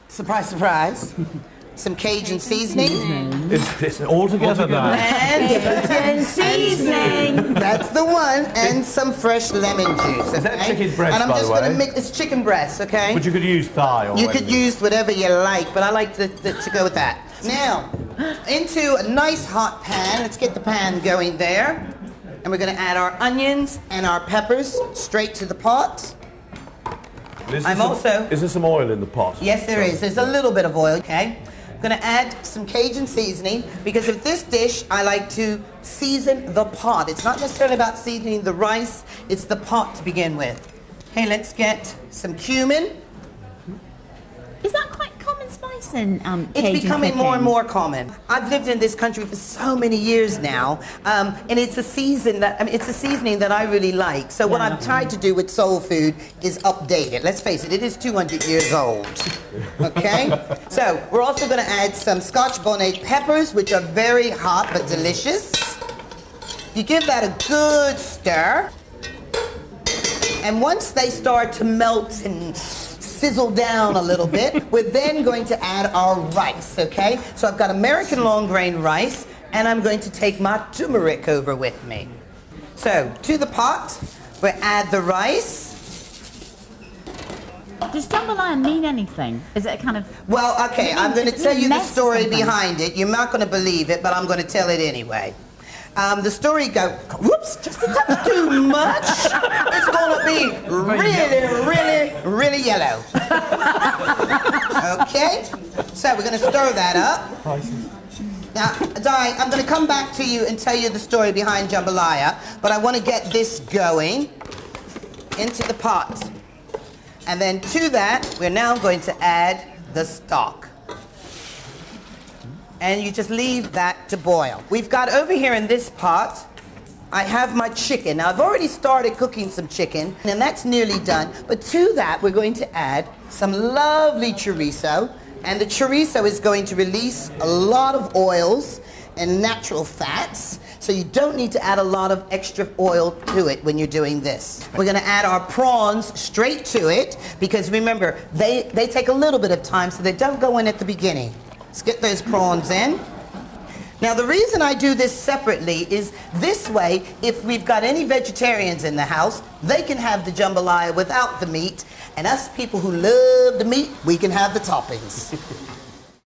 Surprise, surprise. Some Cajun seasoning. It's all together now. And Cajun seasoning. that's the one. And some fresh lemon juice. Okay? Is that chicken breast, and I'm by just the way? going to mix. It's chicken breast, okay? But you could use thigh or You anything. could use whatever you like, but I like to go with that. Now, into a nice hot pan. Let's get the pan going there. And we're going to add our onions and our peppers straight to the pot. Is there some oil in the pot? Yes, there is. There's a little bit of oil, okay? I'm going to add some Cajun seasoning because of this dish, I like to season the pot. It's not necessarily about seasoning the rice, it's the pot to begin with. Okay, let's get some cumin. Is that quite common spice in Cajun It's becoming cooking? more and more common. I've lived in this country for so many years now, and it's a seasoning that I really like. So what I've tried to do with soul food is update it. Let's face it, it is 200 years old. Okay? So we're also going to add some Scotch bonnet peppers, which are very hot but delicious. You give that a good stir, and once they start to melt and sizzle down a little bit, we're then going to add our rice, okay? So I've got American long grain rice, and I'm going to take my turmeric over with me. So, to the pot, we'll add the rice. Does jambalaya mean anything? Is it a kind of... Well, okay, I'm going to tell you the mess story something? behind it. You're not going to believe it, but I'm going to tell it anyway. The story goes, whoops, just a touch too much. It's going to be really yellow. Okay? So we're going to stir that up. Now, Di, I'm going to come back to you and tell you the story behind jambalaya, but I want to get this going into the pot. And then to that, we're now going to add the stock. And you just leave that to boil. We've got over here in this pot, I have my chicken. Now, I've already started cooking some chicken, and that's nearly done. But to that, we're going to add some lovely chorizo. And the chorizo is going to release a lot of oils and natural fats. So you don't need to add a lot of extra oil to it when you're doing this. We're going to add our prawns straight to it, because remember, they take a little bit of time, so they don't go in at the beginning. Let's get those prawns in. Now, the reason I do this separately is this way, if we've got any vegetarians in the house, they can have the jambalaya without the meat, and us people who love the meat, we can have the toppings.